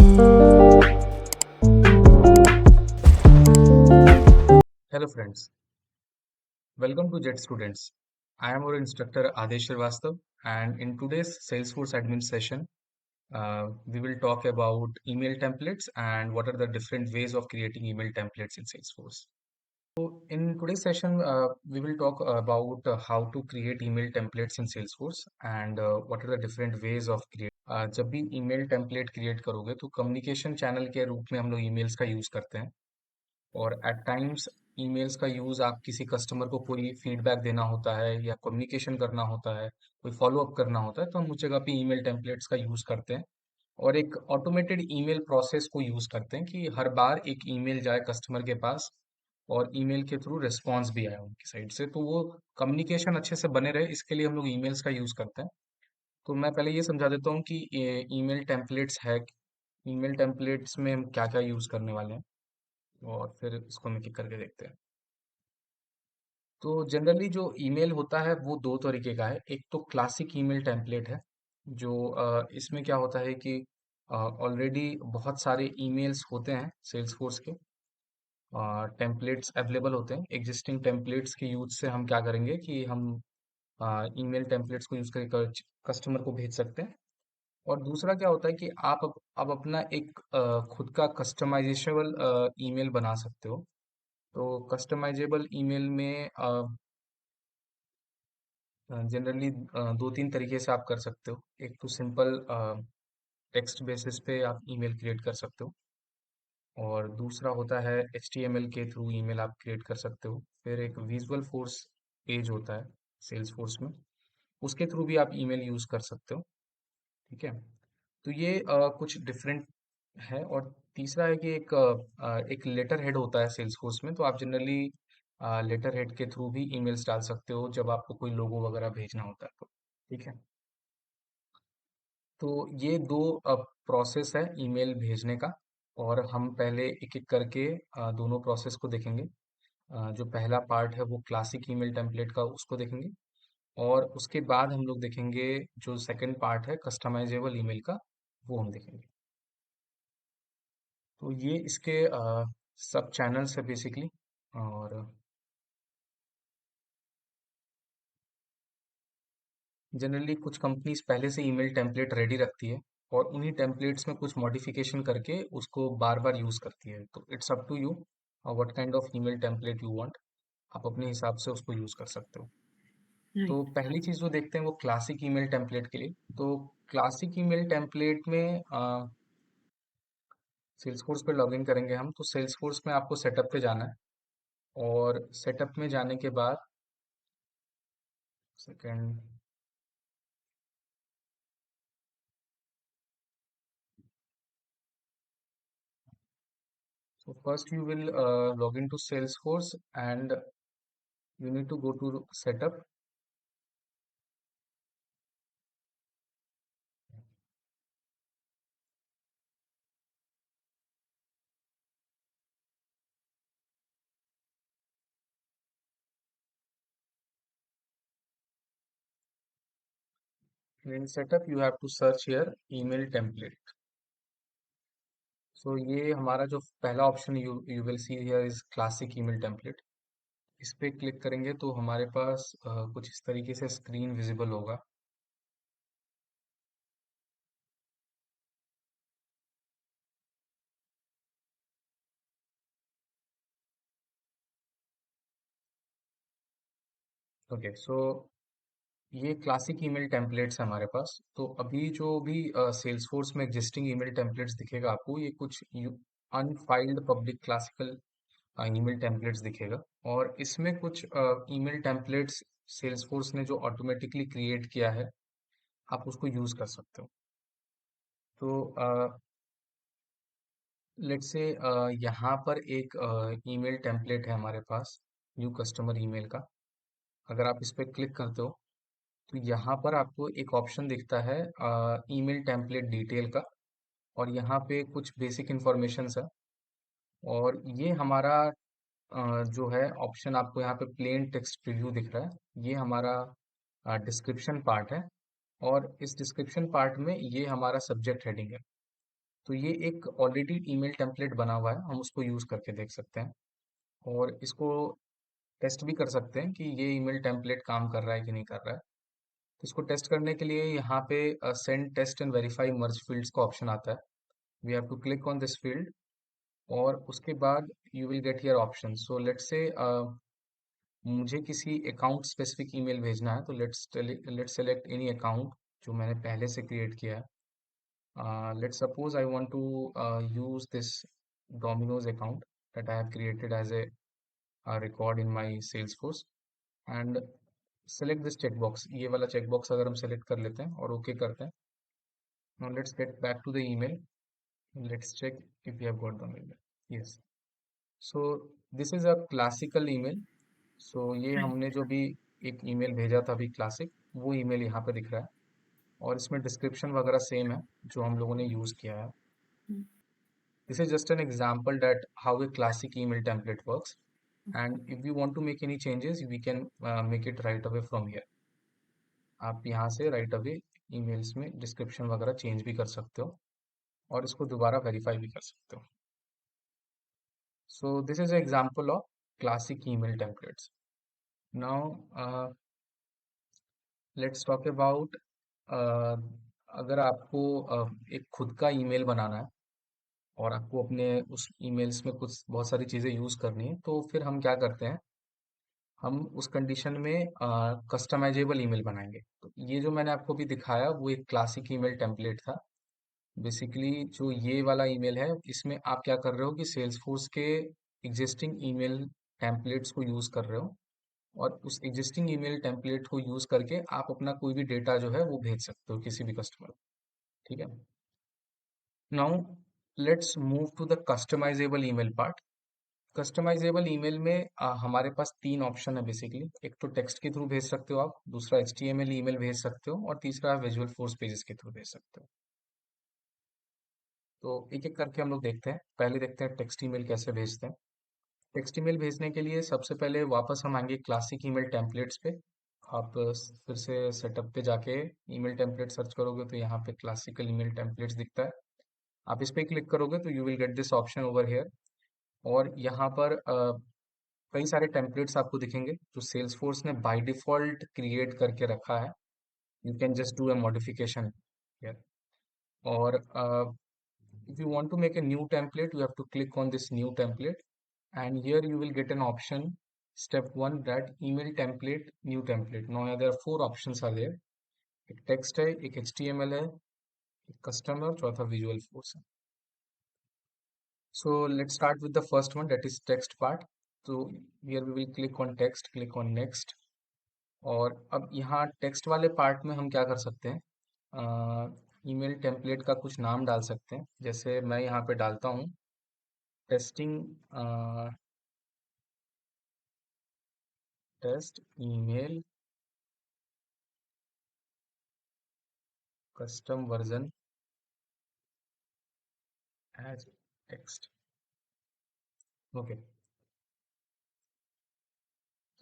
Hello friends, welcome to Jet Students. I am our instructor Adesh Srivastav, and in today's Salesforce admin session, we will talk about email templates and what are the different ways of creating email templates in Salesforce. So in today's session, we will talk about how to create email templates in Salesforce and what are the different ways of create. जब भी email template create करोगे तो communication channel के रूप में हम लोग emails का use करते हैं और एट टाइम्स ईमेल्स का यूज़ आप किसी कस्टमर को कोई फीडबैक देना होता है या कम्युनिकेशन करना होता है, कोई फॉलो अप करना होता है तो हम उस जगह पे ईमेल टेम्पलेट्स का यूज़ करते हैं और एक ऑटोमेटेड ईमेल प्रोसेस को यूज़ करते हैं कि हर बार एक ईमेल जाए कस्टमर के पास और ईमेल के थ्रू रिस्पॉन्स भी आए उनकी साइड से तो वो कम्युनिकेशन अच्छे से बने रहे इसके लिए हम लोग ईमेल्स का यूज़ करते हैं। तो मैं पहले ये समझा देता हूँ कि ईमेल टेम्पलेट्स है, ईमेल टेम्पलेट्स में हम क्या क्या यूज़ करने वाले हैं और फिर इसको हम एक एक करके देखते हैं। तो जनरली जो ईमेल होता है वो दो तरीके का है। एक तो क्लासिक ईमेल टेम्पलेट है जो इसमें क्या होता है कि ऑलरेडी बहुत सारे ईमेल्स होते हैं सेल्सफोर्स के टेम्पलेट्स अवेलेबल होते हैं। एग्जिस्टिंग टेम्पलेट्स के यूज से हम क्या करेंगे कि हम ईमेल टेम्पलेट्स को यूज करके कस्टमर को भेज सकते हैं। और दूसरा क्या होता है कि आप अब अपना एक खुद का कस्टमाइजेबल ईमेल बना सकते हो। तो कस्टमाइजेबल ईमेल में जनरली दो तीन तरीके से आप कर सकते हो। एक तो सिंपल टेक्स्ट बेसिस पे आप ईमेल क्रिएट कर सकते हो और दूसरा होता है HTML के थ्रू ईमेल आप क्रिएट कर सकते हो। फिर एक विजुअल फोर्स पेज होता है सेल्स फोर्स में, उसके थ्रू भी आप ईमेल यूज कर सकते हो। ठीक है, तो ये कुछ डिफरेंट है। और तीसरा है कि एक लेटर हेड होता है सेल्स फोर्स में, तो आप जनरली लेटर हेड के थ्रू भी ईमेल्स डाल सकते हो जब आपको कोई लोगो वगैरह भेजना होता है तो। ठीक है, तो ये दो प्रोसेस है ईमेल भेजने का और हम पहले एक एक करके दोनों प्रोसेस को देखेंगे। जो पहला पार्ट है वो क्लासिक ईमेल टेम्पलेट का उसको देखेंगे और उसके बाद हम लोग देखेंगे जो सेकंड पार्ट है कस्टमाइजेबल ईमेल का, वो हम देखेंगे। तो ये इसके सब चैनल्स है बेसिकली। और जनरली कुछ कंपनीज पहले से ईमेल टेम्पलेट रेडी रखती है और उन्हीं टेम्पलेट्स में कुछ मॉडिफिकेशन करके उसको बार बार यूज करती है। तो it's up to you what kind of email template you want, आप अपने हिसाब से उसको यूज कर सकते हो। राइट। तो पहली चीज जो देखते हैं वो क्लासिक ईमेल टेम्पलेट के लिए। तो क्लासिक ईमेल टेम्पलेट में सेल्सफोर्स पे लॉगिन करेंगे हम। तो सेल्सफोर्स में आपको सेटअप पे जाना है और सेटअप में जाने के बाद second, so first you will log into Salesforce and you need to go to setup. In setup you have to search here email template. So ये हमारा जो पहला option you will see here is classic email template. इस पे click करेंगे तो हमारे पास कुछ इस तरीके से स्क्रीन विजिबल होगा। ओके, सो ये क्लासिक ईमेल टेम्पलेट्स है हमारे पास। तो अभी जो भी सेल्सफोर्स में एग्जिस्टिंग ईमेल टेम्पलेट्स दिखेगा आपको, ये कुछ अनफाइल्ड पब्लिक क्लासिकल ईमेल टेम्पलेट्स दिखेगा। और इसमें कुछ ईमेल टेम्पलेट्स सेल्सफोर्स ने जो ऑटोमेटिकली क्रिएट किया है, आप उसको यूज कर सकते हो। तो लेट्स से यहाँ पर एक ईमेल टेम्पलेट है हमारे पास, न्यू कस्टमर ईमेल का। अगर आप इस पर क्लिक करते हो तो यहाँ पर आपको एक ऑप्शन दिखता है ईमेल टेम्पलेट डिटेल का। और यहाँ पे कुछ बेसिक इंफॉर्मेशन है और ये हमारा जो है ऑप्शन आपको यहाँ पे प्लेन टेक्स्ट प्रीव्यू दिख रहा है, ये हमारा डिस्क्रिप्शन पार्ट है। और इस डिस्क्रिप्शन पार्ट में ये हमारा सब्जेक्ट हेडिंग है। तो ये एक ऑलरेडी ईमेल टेम्पलेट बना हुआ है, हम उसको यूज़ करके देख सकते हैं और इसको टेस्ट भी कर सकते हैं कि ये ईमेल टेम्पलेट काम कर रहा है कि नहीं कर रहा है। तो इसको टेस्ट करने के लिए यहाँ पे send test and verify merge fields का ऑप्शन आता है। We have to click on this field और उसके बाद you will get here option. So let's say मुझे किसी अकाउंट स्पेसिफिक ईमेल भेजना है, तो लेट्स सेलेक्ट एनी अकाउंट जो मैंने पहले से क्रिएट किया है। Let's suppose I want to use this Domino's account that I have created as a record in my Salesforce and select this checkbox. ये वाला checkbox अगर हम select कर लेते हैं और OK करते हैं. Now let's get back to the email. Let's check if we have got the email. Yes. So this is a classical email. So ये हमने जो भी एक email भेजा था अभी classic, वो email यहाँ पे दिख रहा है और इसमें description वगैरह same है जो हम लोगों ने use किया है. This is just an example that how a classic email template works. And if we want to make any changes, we can make it right away from here. आप यहाँ से right away emails में description वगैरह change भी कर सकते हो और इसको दोबारा verify भी कर सकते हो. So this is an example of classic email templates. Now let's talk about uh, अगर आपको एक खुद का ईमेल बनाना है और आपको अपने उस ईमेल्स में कुछ बहुत सारी चीज़ें यूज़ करनी है, तो फिर हम क्या करते हैं, हम उस कंडीशन में कस्टमाइजेबल ईमेल बनाएंगे। तो ये जो मैंने आपको भी दिखाया वो एक क्लासिक ईमेल टेम्पलेट था। बेसिकली जो ये वाला ईमेल है इसमें आप क्या कर रहे हो कि सेल्सफोर्स के एग्जिस्टिंग ईमेल टेम्पलेट्स को यूज़ कर रहे हो और उस एग्जिस्टिंग ईमेल टेम्पलेट को यूज़ करके आप अपना कोई भी डेटा जो है वो भेज सकते हो किसी भी कस्टमर को। ठीक है। Now let's move to the customizable email part. Customizable email में हमारे पास तीन ऑप्शन है बेसिकली। एक तो टेक्स्ट के थ्रू भेज सकते हो आप, दूसरा HTML ईमेल भेज सकते हो और तीसरा विजुअल फोर्स पेजेस के थ्रू भेज सकते हो। तो एक एक करके हम लोग देखते हैं। पहले देखते हैं टेक्स्ट ईमेल कैसे भेजते हैं। टेक्स्ट ईमेल भेजने के लिए सबसे पहले वापस हम आएंगे क्लासिक ईमेल टेम्पलेट्स पे। आप फिर से सेटअप पे जाके ईमेल टेम्पलेट सर्च करोगे तो यहाँ पे क्लासिकल ईमेल टेम्पलेट्स दिखता है। आप इस पे क्लिक करोगे तो you will get this option over here और यहाँ पर कई सारे टेम्पलेट्स आपको दिखेंगे जो सेल्सफोर्स ने बाय डिफॉल्ट क्रिएट करके रखा है। You can just do a modification here और if you want to make a new template you have to click on this new template and here you will get an option step 1 that email template new template. Now there are four options are there. एक text है, एक HTML है, एक custom है और चौथा visual force है. So let's start with the first one, that is text part. So here we will click on text, click on next और अब यहाँ टेक्स्ट वाले पार्ट में हम क्या कर सकते हैं, ईमेल टेम्पलेट का कुछ नाम डाल सकते हैं। जैसे मैं यहाँ पे डालता हूँ testing test email custom version as text. Okay,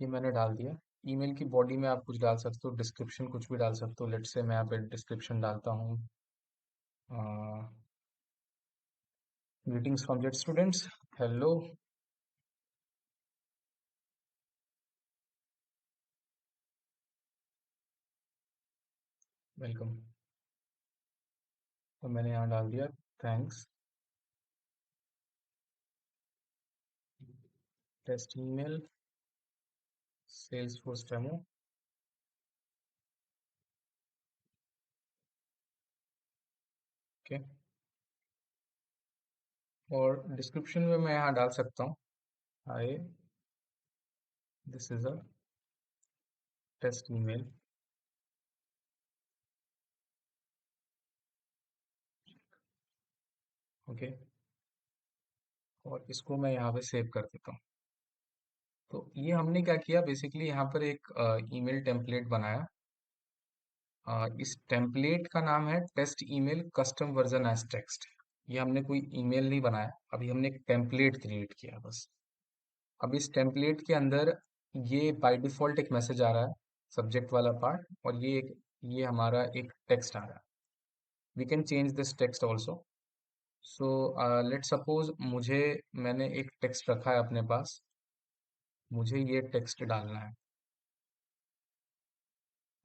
ये मैंने डाल दिया। ईमेल की बॉडी में आप कुछ डाल सकते हो, डिस्क्रिप्शन कुछ भी डाल सकते हो। लेट्स से मैं यहाँ पे डिस्क्रिप्शन डालता हूँ, greetings from jet students, hello, welcome. तो मैंने यहाँ डाल दिया thanks test email Salesforce demo. Okay, और डिस्क्रिप्शन में मैं यहाँ डाल सकता हूँ hi this is a test email. Okay, और इसको मैं यहाँ पे सेव कर देता हूँ। तो ये हमने क्या किया बेसिकली, यहाँ पर एक ईमेल टेम्पलेट बनाया। इस टेम्पलेट का नाम है test email custom version as text. ये हमने कोई ईमेल नहीं बनाया, अभी हमने एक टेम्पलेट क्रिएट किया बस। अब इस टेम्पलेट के अंदर ये बाय डिफॉल्ट एक मैसेज आ रहा है, सब्जेक्ट वाला पार्ट, और ये हमारा एक टेक्स्ट आ रहा है। We can change this text also. So let suppose मैंने एक टेक्स्ट रखा है अपने पास। मुझे ये टेक्स्ट डालना है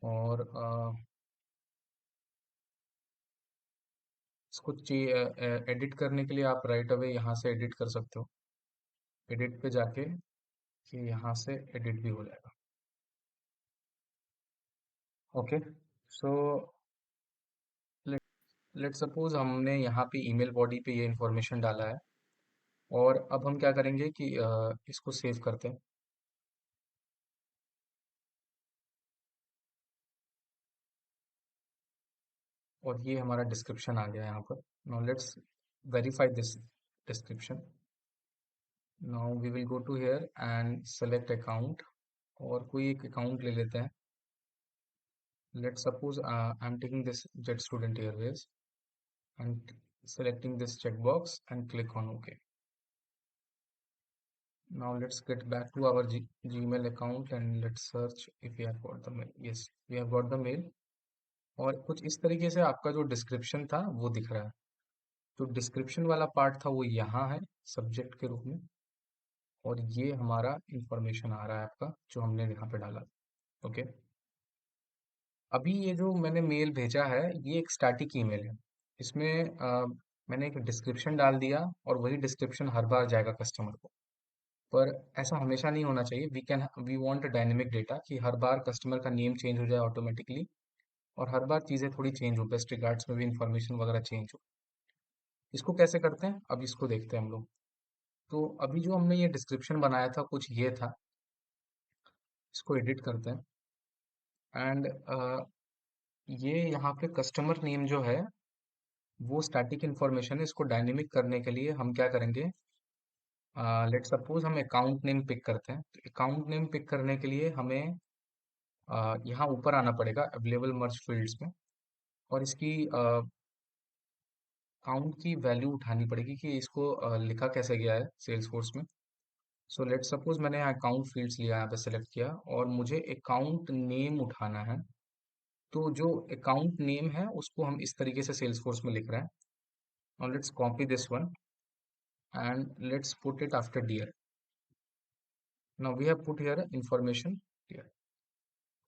और इसको एडिट करने के लिए आप राइट अवे यहाँ से एडिट कर सकते हो। एडिट पे जाके ये यहाँ से एडिट भी हो जाएगा। ओके। सो लेट सपोज हमने यहाँ पे ईमेल बॉडी पे ये इंफॉर्मेशन डाला है और अब हम क्या करेंगे कि इसको सेव करते हैं। और ये हमारा डिस्क्रिप्शन आ गया यहाँ पर। Now let's verify this description. Now we will go to here and select account और कोई एक अकाउंट ले लेते हैं। Let's suppose I am taking this jet student airways and selecting this checkbox and click on OK. Now let's get back to our Gmail account and let's search if we have got the mail. Yes, we have got the mail. और कुछ इस तरीके से आपका जो description था वो दिख रहा है। तो डिस्क्रिप्शन वाला पार्ट था वो यहाँ है सब्जेक्ट के रूप में, और ये हमारा इंफॉर्मेशन आ रहा है आपका जो हमने यहाँ पे डाला। ओके। अभी ये जो मैंने मेल भेजा है ये एक स्टैटिक ईमेल है। इसमें मैंने एक डिस्क्रिप्शन डाल दिया और वही डिस्क्रिप्शन हर बार जाएगा कस्टमर को। पर ऐसा हमेशा नहीं होना चाहिए। वी वांट डायनेमिक डेटा कि हर बार कस्टमर का नेम चेंज हो जाए ऑटोमेटिकली, और हर बार चीज़ें थोड़ी चेंज हो, बेस्ट रिगार्ड्स में भी इंफॉर्मेशन वगैरह चेंज हो। इसको कैसे करते हैं अब इसको देखते हैं हम लोग। तो अभी जो हमने ये डिस्क्रिप्शन बनाया था कुछ ये था। इसको एडिट करते हैं एंड ये यहाँ पे कस्टमर नेम जो है वो स्टैटिक इन्फॉर्मेशन है। इसको डायनेमिक करने के लिए हम क्या करेंगे, लेट सपोज हम अकाउंट नेम पिक करते हैं। तो अकाउंट नेम पिक करने के लिए हमें यहाँ ऊपर आना पड़ेगा अवेलेबल मर्ज फील्ड्स में, और इसकी अकाउंट की वैल्यू उठानी पड़ेगी कि इसको लिखा कैसे गया है सेल्स फोर्स में। सो लेट सपोज मैंने यहाँ अकाउंट फील्ड्स लिया, यहाँ पे सेलेक्ट किया और मुझे अकाउंट नेम उठाना है। तो जो अकाउंट नेम है उसको हम इस तरीके से सेल्स फोर्स में लिख रहे हैं। और let's copy this one and let's put it after dear. Now we have put here information dear.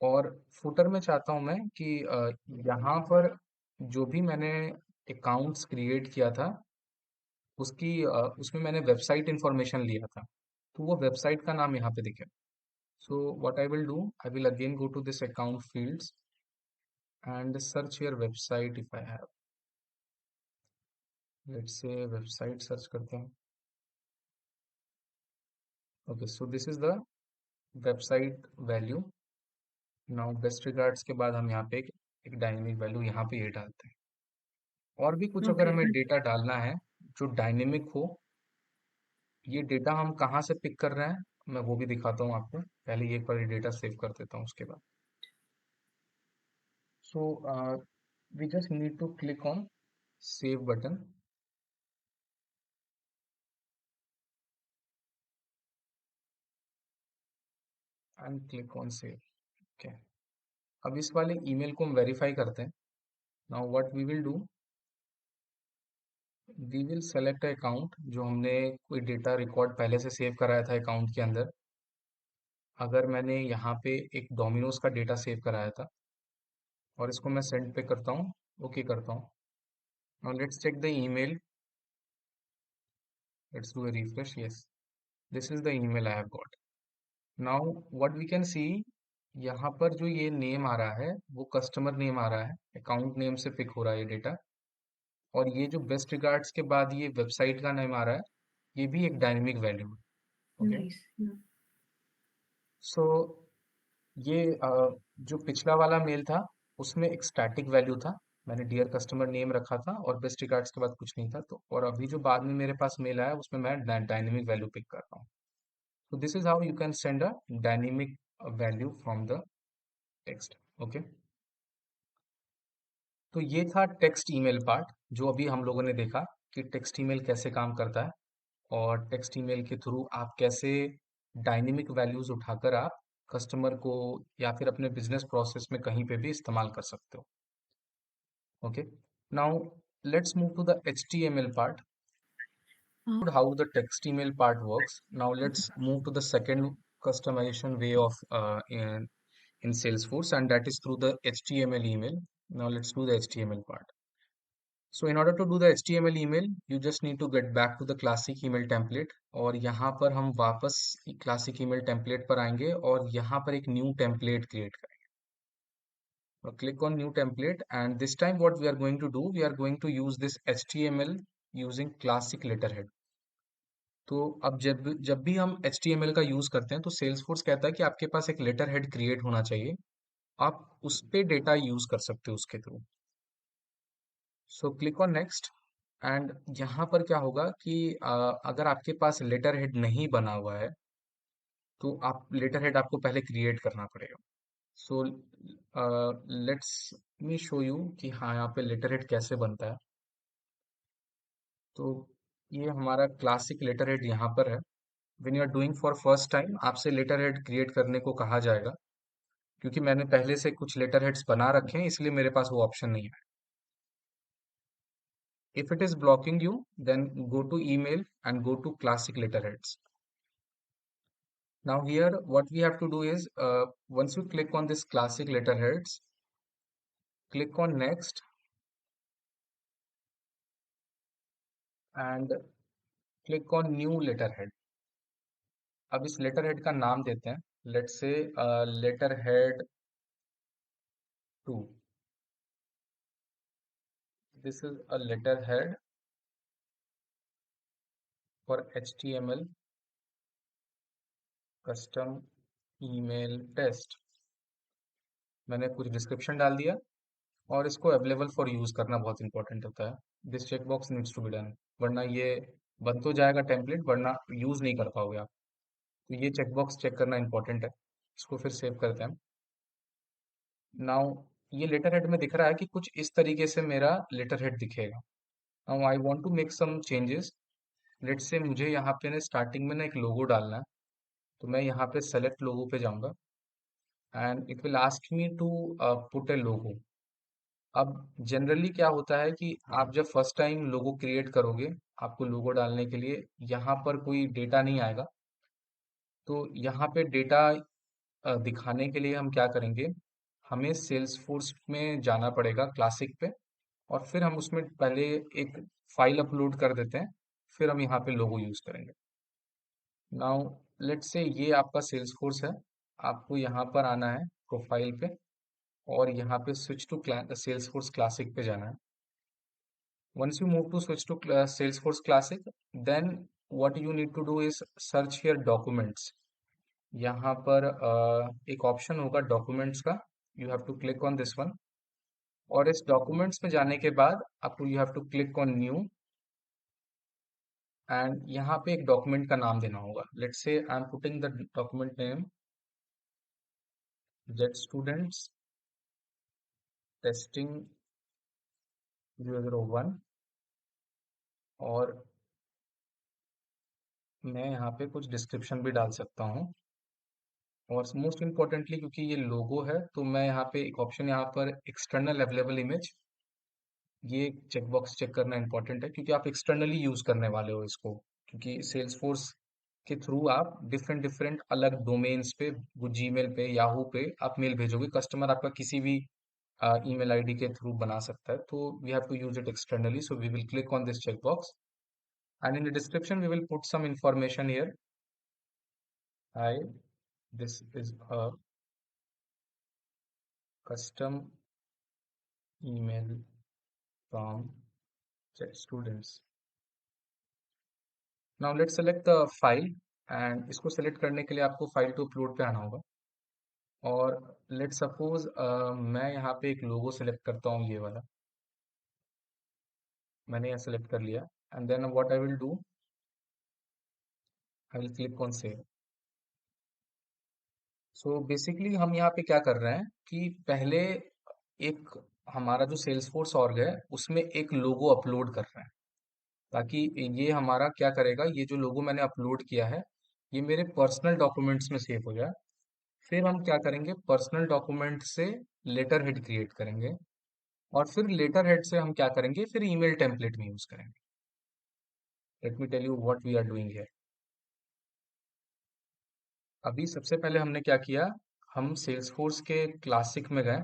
और फुटर में चाहता हूं मैं कि यहाँ पर जो भी मैंने अकाउंट्स क्रिएट किया था उसमें मैंने वेबसाइट इंफॉर्मेशन लिया था, तो वो वेबसाइट का नाम यहाँ पे दिखे। So what I will do, I will again go to this account fields and search your website if I have. Let's say website search करते हैं। Okay, so this is the website value. Now best regards के बाद हम यहाँ पे एक dynamic value यहाँ पे ये डालते हैं। और भी कुछ अगर Okay. हमें डेटा डालना है जो डायनेमिक हो, ये डेटा हम कहाँ से पिक कर रहे हैं मैं वो भी दिखाता हूँ आपको। पहले ये एक बार डेटा सेव कर देता हूँ उसके बाद। So we just need to click on save button and click on save. Okay. अब इस वाले ईमेल को हम वेरीफाई करते हैं। Now what we will do, we will select account जो हमने कोई डेटा रिकॉर्ड पहले से सेव कराया था अकाउंट के अंदर। अगर मैंने यहाँ पे एक डोमिनोज का डेटा सेव कराया था और इसको मैं सेंड पे करता हूँ, ओके करता हूँ। Now let's check the email. Let's do a refresh. Yes, this is the email I have got. Now what we can see, यहाँ पर जो ये नेम आ रहा है वो कस्टमर नेम आ रहा है, अकाउंट नेम से पिक हो रहा है ये डेटा। और ये जो बेस्ट रिगार्ड्स के बाद ये वेबसाइट का नेम आ रहा है, ये भी एक डायनेमिक वैल्यू है। ओके। Nice. Yeah. सो ये जो पिछला वाला मेल था उसमें एक स्टैटिक वैल्यू था। मैंने डियर कस्टमर नेम रखा था और बेस्ट रिगार्ड्स के बाद कुछ नहीं था। तो और अभी जो बाद में मेरे पास मेल आया उसमें मैं डायनेमिक वैल्यू पिक कर रहा हूँ। So this is how you can send a dynamic value from the text. Okay. तो ये था टेक्स्ट ईमेल पार्ट जो अभी हम लोगों ने देखा कि टेक्स्ट ईमेल कैसे काम करता है, और टेक्स्ट ईमेल के थ्रू आप कैसे डायनेमिक वैल्यूज उठाकर आप कस्टमर को या फिर अपने बिजनेस प्रोसेस में कहीं पे भी इस्तेमाल कर सकते हो। Okay. Now let's move to the HTML part. Uh, How the text email part works. Now let's move to the second customization way of in Salesforce, and that is through the HTML email. Now let's do the HTML part. So in order to do the HTML email, you just need to get back to the classic email template, और यहाँ पर हम वापस classic email template पर आएंगे और यहाँ पर एक new template create करेंगे. Now click on new template, and this time what we are going to do, we are going to use this HTML using classic letterhead. तो अब जब भी हम HTML का यूज करते हैं तो Salesforce कहता है कि आपके पास एक लेटर हेड क्रिएट होना चाहिए, आप उस पे डेटा यूज कर सकते हो उसके through. So click on next, and यहाँ पर क्या होगा कि अगर आपके पास लेटर हेड नहीं बना हुआ है तो आप लेटर हेड आपको पहले क्रिएट करना पड़ेगा. So let's me show you कि हाँ यहाँ पे लेटर हेड कैसे बनता है. तो ये हमारा क्लासिक लेटर हेड यहाँ पर है. When you are doing for first time आपसे लेटर हेड क्रिएट करने को कहा जाएगा, क्योंकि मैंने पहले से कुछ लेटर हेड्स बना रखे हैं इसलिए मेरे पास वो ऑप्शन नहीं है. If it is blocking you, then go to email and go to classic letterheads. Now here, what we have to do is, once you click on this classic letterheads, click on next and click on new letterhead. अब इस letterhead का नाम देते हैं. Let's say letterhead 2. This is a letterhead for HTML custom email test. मैंने कुछ description डाल दिया और इसको अवेलेबल फॉर यूज करना बहुत इंपॉर्टेंट होता है. This check box needs to be done, वरना ये बन तो जाएगा टेम्पलेट वरना यूज नहीं कर पाओगे आप. तो ये चेक बॉक्स चेक करना इंपॉर्टेंट है. इसको फिर सेव करते हैं. नाउ ये लेटर हेड में दिख रहा है कि कुछ इस तरीके से मेरा लेटर हेड दिखेगा. Now I want to make some changes. Let's say मुझे यहाँ पे ना स्टार्टिंग में ना एक लोगो डालना है, तो मैं यहाँ पे सेलेक्ट लोगो पे जाऊंगा and it will ask me to put a logo. अब जनरली क्या होता है कि आप जब फर्स्ट टाइम लोगो क्रिएट करोगे, आपको लोगो डालने के लिए यहाँ पर कोई डेटा नहीं आएगा. तो यहाँ पे डेटा दिखाने के लिए हम क्या करेंगे, हमें सेल्सफोर्स में जाना पड़ेगा क्लासिक पे, और फिर हम उसमें पहले एक फाइल अपलोड कर देते हैं, फिर हम यहाँ पे लोगो यूज करेंगे. नाउ लेट्स से ये आपका सेल्सफोर्स है. आपको यहाँ पर आना है प्रोफाइल पे और यहाँ पे स्विच टू सेल्सफोर्स क्लासिक पे जाना है. Once you move to switch to Salesforce Classic, then what you need to do is search here documents. यहाँ पर एक ऑप्शन होगा डॉक्यूमेंट्स का, you have to click on this one. और इस डॉक्यूमेंट्स में जाने के बाद आपको you have to click on new, and यहाँ पे एक डॉक्यूमेंट का नाम देना होगा. Let's say I am putting the document name jet students testing 001, और मैं यहाँ पे कुछ डिस्क्रिप्शन भी डाल सकता हूँ. और मोस्ट इम्पोर्टेंटली क्योंकि ये लोगो है तो मैं यहाँ पे एक ऑप्शन यहाँ पर एक्सटर्नल अवेलेबल इमेज, ये चेक बॉक्स चेक करना इंपॉर्टेंट है क्योंकि आप एक्सटर्नली यूज करने वाले हो इसको. क्योंकि सेल्सफोर्स के थ्रू आप डिफरेंट डिफरेंट अलग डोमेन्स पे, वो जीमेल पे, याहू पे आप मेल भेजोगे. कस्टमर आपका किसी भी ईमेल आईडी के थ्रू बना सकता है, तो we have to use it externally. So we will click on this check box and in the description we will put some information here. Hi, this is a custom email from Jet students. Now let's select the file, and इसको select करने के लिए आपको file to upload पे आना होगा. और let's suppose मैं यहाँ पे एक logo select करता हूँ, ये वाला मैंने यहाँ select कर लिया. And then what I will do, I will click on save. So basically हम यहाँ पे क्या कर रहे हैं कि पहले एक हमारा जो Salesforce org है उसमें एक लोगो अपलोड कर रहे हैं, ताकि ये हमारा क्या करेगा, ये जो लोगो मैंने अपलोड किया है ये मेरे पर्सनल डॉक्यूमेंट्स में सेव हो जाए. फिर हम क्या करेंगे, पर्सनल डॉक्यूमेंट से लेटर हेड क्रिएट करेंगे और फिर लेटर हेड से हम क्या करेंगे, फिर ईमेल टेम्पलेट में यूज करेंगे। Let me tell you what we are doing here. अभी सबसे पहले हमने क्या किया, हम सेल्सफोर्स के क्लासिक में गए।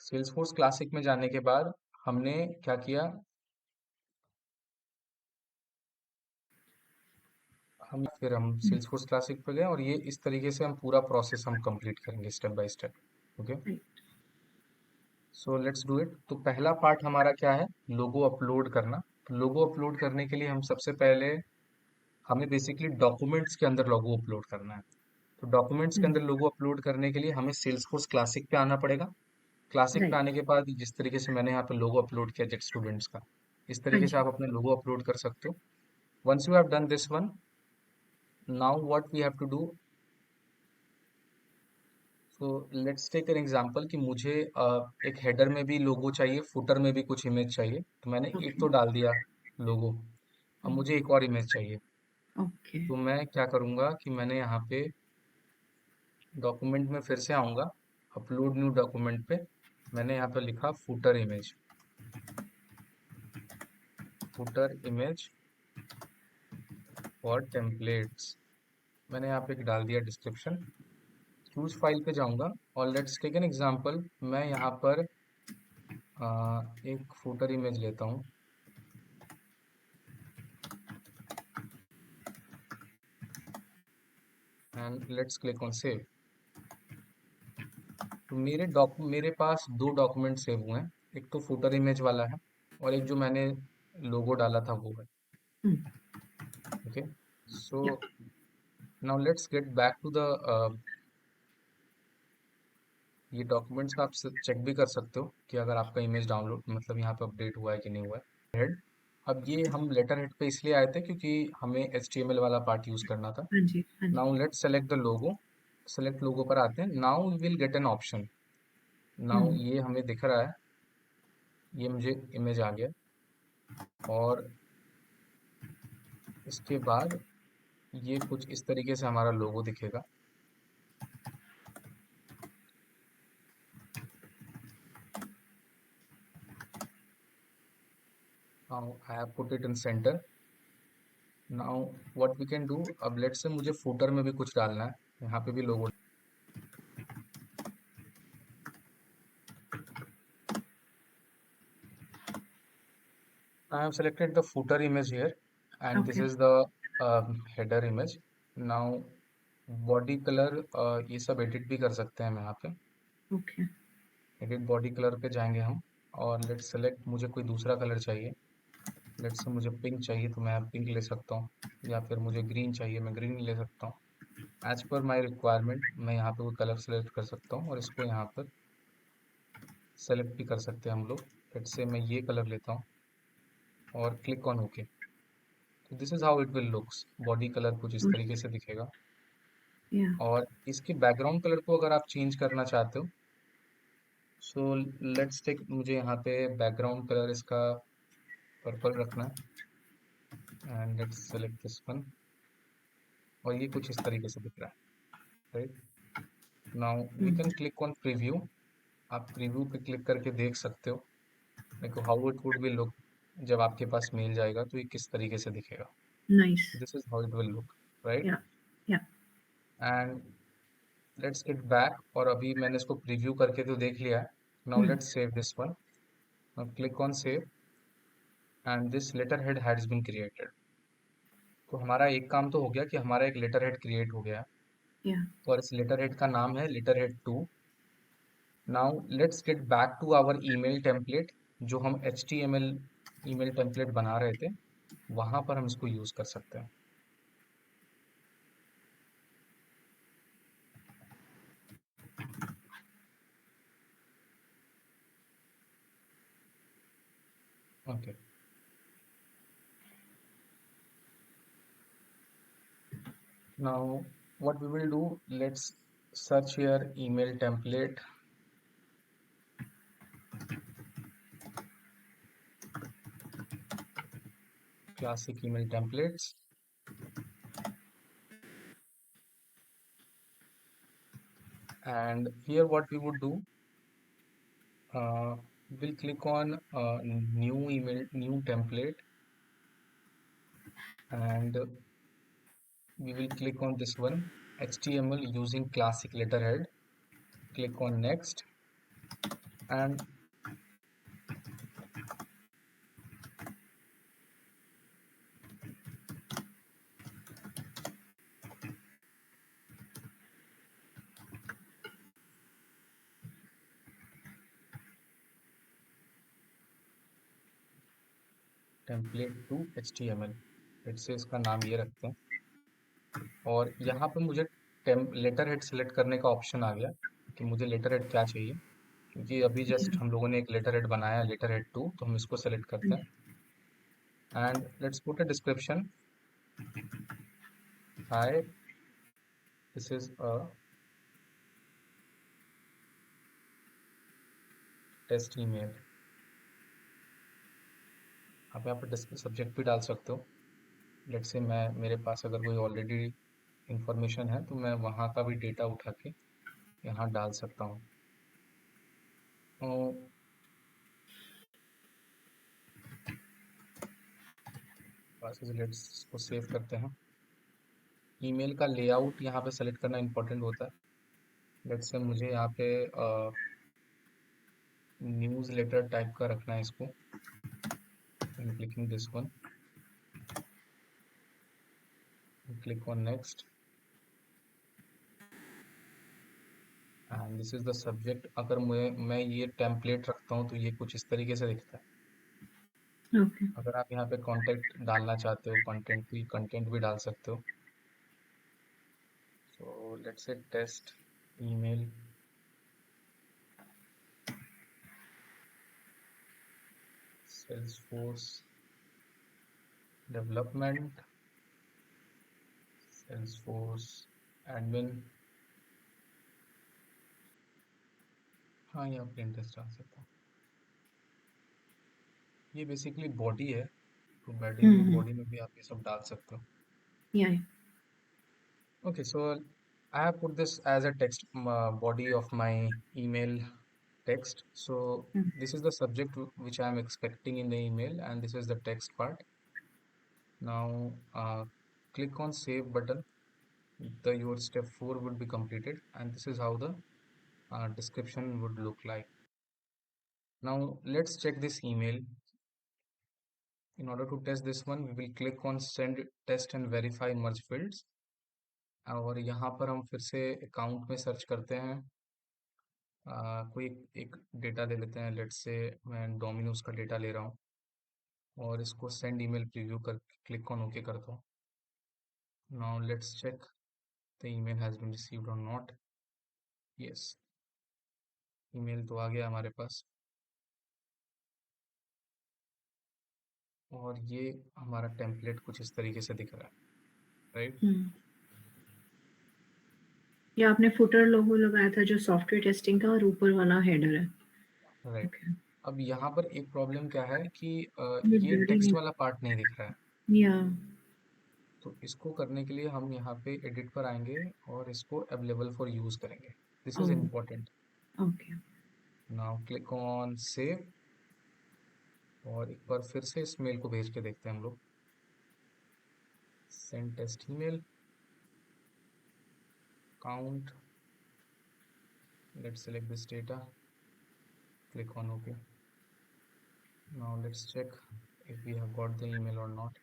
सेल्सफोर्स क्लासिक में जाने के बाद हमने क्या किया, हम Mm. सेल्सफोर्स क्लासिक पे गए और ये इस तरीके से हम पूरा प्रोसेस हम कंप्लीट करेंगे step by step. Okay, Right. So let's do it. तो पहला पार्ट हमारा क्या है, लोगो अपलोड करना। तो लोगो अपलोड करने के लिए हम सबसे पहले, हमें बेसिकली डॉक्यूमेंट्स के अंदर लोगो अपलोड करना है। तो डॉक्यूमेंट्स के Mm. अंदर लोगो अपलोड करने के लिए हमें सेल्सफोर्स क्लासिक पे आना पड़ेगा। क्लासिक पे Right. आने के बाद जिस तरीके से मैंने यहाँ पे लोगो अपलोड किया जेट स्टूडेंट्स का, इस हाँ तरीके से जी। आप अपना लोगो अपलोड कर सकते हो। Once you have done this one, now what we have to do, so let's take an example कि मुझे एक हेडर में भी लोगो चाहिए, फुटर में भी कुछ इमेज चाहिए। तो मैंने एक ओके। तो डाल दिया लोगो, अब हम्म, मुझे एक और इमेज चाहिए। ओके। तो मैं क्या करूँगा कि मैंने यहाँ पे डॉक्यूमेंट में फिर से आऊँगा, अपलोड न्यू डॉक्यूमेंट पे मैंने यहाँ पे लिखा फुटर इमेज, फुटर इमेज और टेम्पलेट्स। मैंने यहाँ पे एक डाल दिया डिस्क्रिप्शन। चूज फाइल पे जाऊँगा और लेट्स टेक एन एग्जांपल, मैं यहाँ पर एक फुटर इमेज लेता हूँ and let's click on save. तो मेरे पास दो डॉक्यूमेंट सेव हुए हैं, एक तो फुटर इमेज वाला है और एक जो मैंने लोगो डाला था वो है। हम्म, okay, so yeah. Now let's get back to the, ये डॉक्यूमेंट्स का आप चेक भी कर सकते हो कि अगर आपका इमेज डाउनलोड मतलब यहाँ पे अपडेट हुआ है कि नहीं हुआ है। हेड, अब ये हम लेटर हेड पे इसलिए आए थे क्योंकि हमें HTML वाला पार्ट यूज करना था। हाँ जी, हाँ जी। Now let's select the logo. Select logo पर आते हैं। Now we will get an option. Now hmm, ये हमें दिख रहा है, ये मुझे इमेज आ गया और इसके बाद ये कुछ इस तरीके से हमारा लोगो दिखेगा। Now I have put it in center. Now what we can do, अब लेट्स से मुझे फुटर में भी कुछ डालना है, यहाँ पे भी लोगो। I have selected the footer image here and this okay, is the header image. Now body color, ये सब एडिट भी कर सकते हैं हम यहाँ पे। ओके। एडिट बॉडी कलर पे जाएंगे हम और लेट्स सेलेक्ट, मुझे कोई दूसरा कलर चाहिए। लेट्स से मुझे पिंक चाहिए तो मैं पिंक ले सकता हूँ, या फिर मुझे ग्रीन चाहिए मैं ग्रीन ले सकता हूँ। एज पर माई रिक्वायरमेंट मैं यहाँ पे कोई कलर सेलेक्ट कर सकता हूँ और इसको यहाँ पर सेलेक्ट भी कर सकते हैं हम लोग। लेट्स से मैं ये कलर लेता हूँ और क्लिक ऑन ओके। तो this is how it will looks. Body colour कुछ इस तरीके से दिखेगा। या। और इसके बैकग्राउंड कलर को अगर आप चेंज करना चाहते हो, सो लेट्स टेक, मुझे यहाँ पे बैकग्राउंड कलर इसका पर्पल रखना है and let's select this one और ये कुछ इस तरीके से दिख रहा है, right. Now we can click on preview. आप प्रीव्यू पे क्लिक करके देख सकते हो देखो how it would be look. जब आपके पास मेल जाएगा तो ये किस तरीके से दिखेगा। Nice. This is how it will look, right. या, या। एंड लेट्स गेट बैक, और अभी मैंने इसको प्रीव्यू करके तो देख लिया है। Now hmm, let's save this one. Now click on save and this letterhead has been created। तो हमारा एक काम तो हो गया कि हमारा एक लेटर हेड क्रिएट हो गया है या। और इस लेटर हेड का नाम है letter head 2। Now let's get back to our email template, जो हम HTML ईमेल टेम्पलेट बना रहे थे, वहां पर हम इसको यूज कर सकते हैं। Okay, now what we will do, let's search here email template, classic email templates. And here what we would do, we'll click on new email, new template, and we will click on this one, HTML using classic letterhead. Click on next, and template to HTML, फिर से इसका नाम ये रखते हैं। और यहाँ पर मुझे लेटर हेड सेलेक्ट करने का ऑप्शन आ गया कि मुझे लेटर हेड क्या चाहिए, क्योंकि अभी जस्ट Yeah. हम लोगों ने एक लेटर हेड बनाया, लेटर हेड 2, तो हम इसको सेलेक्ट करते हैं। And let's put a description, hi, this is a test email. आप यहाँ पर सब्जेक्ट भी डाल सकते हो। लेट्स से मैं, मेरे पास अगर कोई ऑलरेडी इंफॉर्मेशन है तो मैं वहाँ का भी डेटा उठा के यहाँ डाल सकता हूँ। तो बस लेट्स इसको सेव करते हैं। ईमेल का लेआउट यहाँ पे सेलेक्ट करना इंपॉर्टेंट होता है। लेट्स से मुझे यहाँ पे न्यूज़ लेटर टाइप का रखना है इसको। I'm clicking this one, click on next, and this is the subject। अगर मैं ये टेम्पलेट रखता हूँ तो ये कुछ इस तरीके से दिखता है। Okay. अगर आप यहाँ पे कंटेंट डालना चाहते हो, कंटेंट भी डाल सकते हो। So let's say test email, Salesforce development, Salesforce admin. हाँ, यहाँ प्लेन टेस्ट डाल सकता हूँ। ये बेसिकली बॉडी है, तो Mm-hmm. बॉडी में भी आप ये सब डाल सकते हो। Yeah. Okay, so I have put this as a text body of my email text. So Mm. this is the subject which I am expecting in the email, and this is the text part. Now click on save button. The your step 4 would be completed, and this is how the description would look like. Now let's check this email. In order to test this one, we will click on send test and verify merge fields. और यहाँ पर हम फिर से account में search करते हैं। कोई एक डेटा ले लेते हैं। लेट्स से मैं डोमिनोज का डेटा ले रहा हूँ, और इसको सेंड ईमेल प्रीव्यू कर क्लिक ऑन ओके करता हूँ। Now let's check the email has been received और नॉट। यस, ईमेल तो आ गया हमारे पास, और ये हमारा टेम्पलेट कुछ इस तरीके से दिख रहा है, राइट? Mm. ये आपने फुटर लोगो लगाया था जो सॉफ्टवेयर टेस्टिंग का, और ऊपर वाला हेडर है। राइट। ओके। अब यहाँ पर एक प्रॉब्लम क्या है कि ये ये बिल्डिंग टेक्स्ट है। वाला पार्ट नहीं दिख रहा है। या। तो इसको करने के लिए हम यहाँ पे एडिट पर आएंगे और इसको अवेलेबल फॉर यूज करेंगे। This is oh. Important. Okay. Now click on save, और एक बार फिर से इस मेल को भेज के देखते हैं हम लोग। Send test email, count, let's select this data, click on OK. Now let's check if we have got the email or not.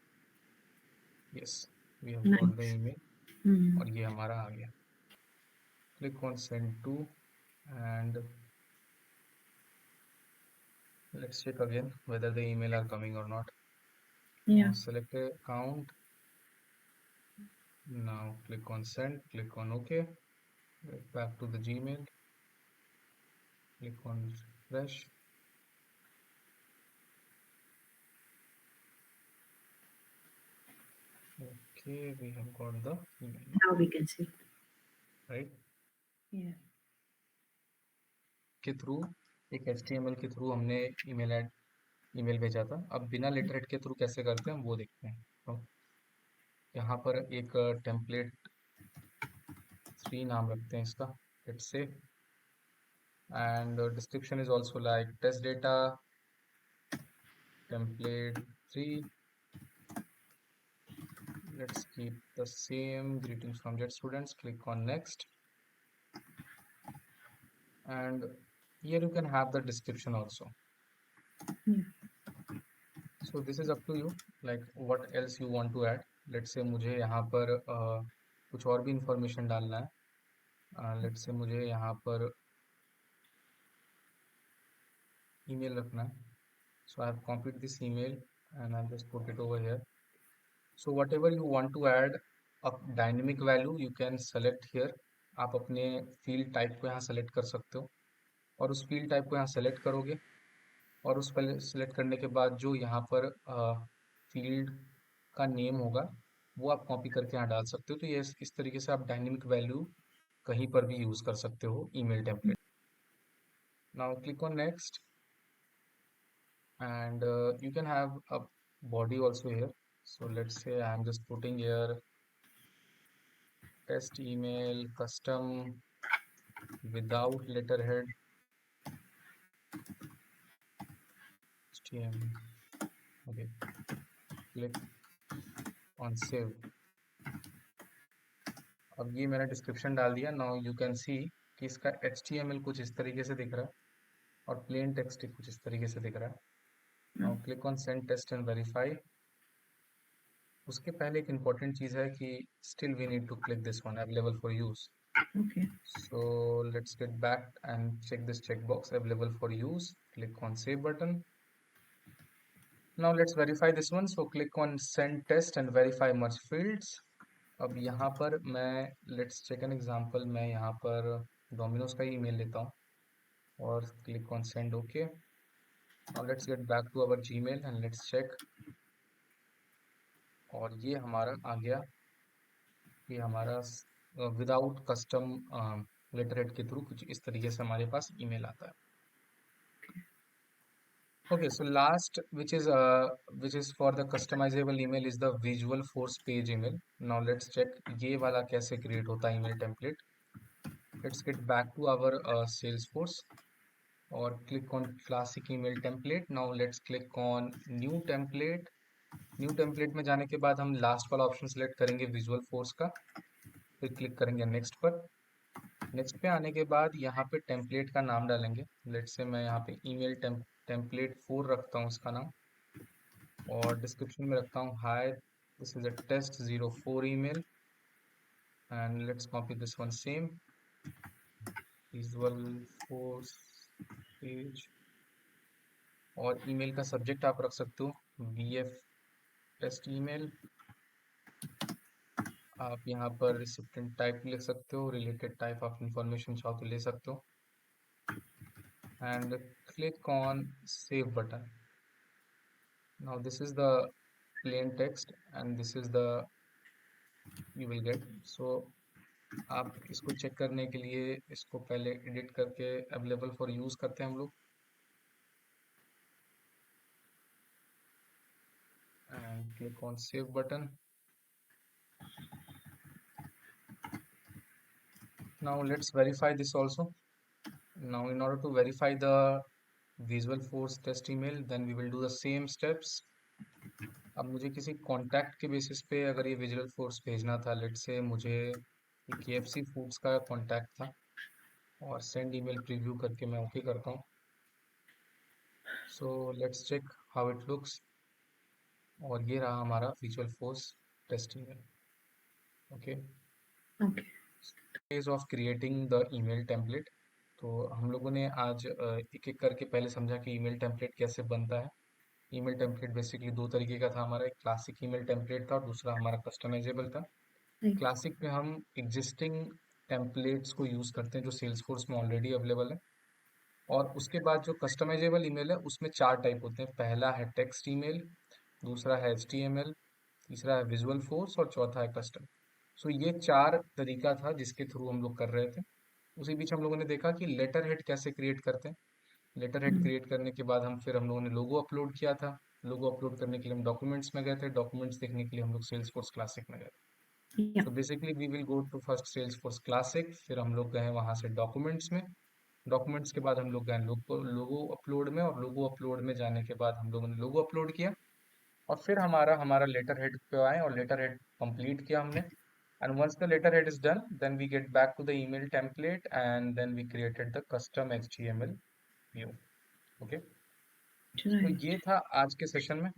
Yes, we have got the nice. email, हम्म। और ये हमारा आ गया। Click on send to, and let's check again whether the email are coming or not. या। Now select a count. Now click on send, click on OK. Get back to the Gmail, click on refresh. Okay, we have got the email now, now we can see. right? Yeah. के through, एक HTML के through हमने email भेजा था। अब बिना letterhead के through कैसे करते हैं हम वो देखते हैं। तो यहाँ पर एक टेम्पलेट 3 नाम रखते हैं इसका। let's say, and the description is also like test data template 3. Let's keep the same. Greetings from Jet students. Click on next, and here you can have the description also. Yeah. So this is up to you, like what else you want to add. Let's say मुझे यहाँ पर कुछ और भी information डालना है. Let's say मुझे यहाँ पर email रखना है. So I have copied this email and I'll just put it over here. So whatever you want to add a dynamic value you can select here. आप अपने field type को यहाँ select कर सकते हो और उस field type को यहाँ select करोगे और उस पर select करने के बाद जो यहाँ पर field का name होगा वो आप कॉपी करके यहाँ डाल सकते हो. तो ये इस तरीके से आप डायनेमिक वैल्यू कहीं पर भी यूज कर सकते हो email template. Now click on next and you can have a body also here. So let's say I'm just putting here test email custom without letterhead HTML. Okay, click on save. अब ये मैंने description डाल दिया. Now you can see कि इसका HTML कुछ इस तरीके से दिख रहा है और प्लेन टेक्स्ट कुछ इस तरीके से दिख रहा है. Now click on send test and verify. उसके पहले एक इम्पॉर्टेंट चीज़ है कि still we need to click this one available for use. Okay. So let's get back and check this checkbox available for use. Click on save button. Now let's verify this one. So click on send test and verify merge fields. अब यहाँ पर मैं let's check an example. मैं यहाँ पर Domino's का email लेता हूँ और click on send. Okay. Now let's get back to our Gmail and let's check. और ये हमारा आ गया. ये हमारा विदाउट कस्टम लेटरहेड के थ्रू कुछ इस तरीके से हमारे पास ईमेल आता है. Okay, so last which is for the customizable email is the visual force page email. Now let's check ये वाला कैसे create होता है email template. Let's get back to our Salesforce और click on classic email template. Now let's click on new template. New template में जाने के बाद हम last वाला option select करेंगे visual force का, फिर click करेंगे next पर. नेक्स्ट पे आने के बाद यहाँ पे टेम्पलेट का नाम डालेंगे. लेट्स से मैं यहाँ पे ईमेल टेम्पलेट 4 रखता हूँ इसका नाम और डिस्क्रिप्शन में रखता हूँ hi this is a test 04 email and let's copy this one same Visualforce page. और ईमेल का सब्जेक्ट आप रख सकते हो VF टेस्ट ईमेल. आप यहाँ पर रिसिप्टेंट टाइप लिख सकते हो, रिलेटेड टाइप ऑफ इंफॉर्मेशन चाहो तो ले सकते हो and click on save button. Now this is the plain text and this is the you will get. So आप इसको चेक करने के लिए इसको पहले एडिट करके अवेलेबल फॉर यूज करते हैं हम लोग and click on save button. Now let's verify this also. Now in order to verify the visual force test email then we will do the same steps. अब मुझे किसी contact के basis पे अगर ये विजुअल फोर्स भेजना था, let's say मुझे KFC फूड्स का कांटेक्ट था और सेंड ईमेल प्रीव्यू करके मैं ओके करता हूँ. So let's check how it looks और ये रहा हमारा Visualforce test email. Okay, Okay. ways of creating the email template. तो हम लोगों ने आज एक एक करके पहले समझा कि ईमेल टेम्पलेट कैसे बनता है. ईमेल टेम्पलेट बेसिकली दो तरीके का था हमारा, एक क्लासिक ईमेल टेम्पलेट था और दूसरा हमारा कस्टमाइजेबल था. Right. क्लासिक में हम एग्जिस्टिंग टेम्पलेट्स को यूज करते हैं जो सेल्सफोर्स में ऑलरेडी अवेलेबल है और उसके बाद जो कस्टमाइजेबल ईमेल है उसमें 4 टाइप होते हैं. पहला है टेक्स्ट ईमेल, दूसरा है HTML, तीसरा है विजुअल फोर्स और चौथा है कस्टम. सो ये 4 तरीका था जिसके थ्रू हम लोग कर रहे थे. उसी बीच हम लोगों ने देखा कि लेटर हेड कैसे क्रिएट करते हैं. लेटर हेड क्रिएट करने के बाद हम लोगों ने लोगो अपलोड किया था. लोगो अपलोड करने के लिए हम डॉक्यूमेंट्स में गए थे. डॉक्यूमेंट्स देखने के लिए हम लोग सेल्सफोर्स क्लासिक में गए. Yeah. So basically we will go to first Salesforce classic, फिर हम लोग गए वहां से डॉक्यूमेंट्स में। डॉक्यूमेंट्स के बाद हम लोग गए लोगो अपलोड में, और लोगो अपलोड में जाने के बाद हम लोगों ने लोगो अपलोड किया। और फिर हमारा हमारा लेटर हेड पे आए और लेटर हेड कंप्लीट किया हमने। And once the letter head is done, then we get back to the email template and then we created the custom HTML view. Okay, तो Right. ये था आज के सेशन में।